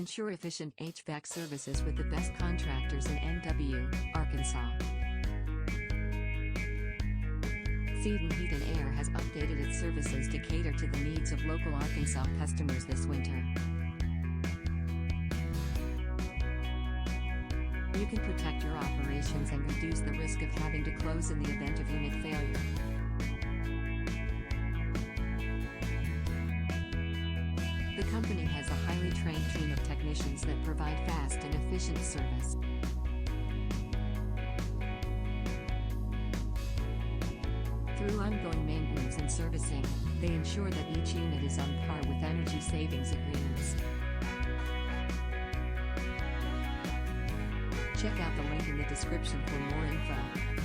Ensure efficient HVAC services with the best contractors in NW, Arkansas. Seed and Heat and Air has updated its services to cater to the needs of local Arkansas customers this winter. You can protect your operations and reduce the risk of having to close in the event of unit failure. The company has a highly trained team of technicians that provide fast and efficient service. Through ongoing maintenance and servicing, they ensure that each unit is on par with energy savings agreements. Check out the link in the description for more info.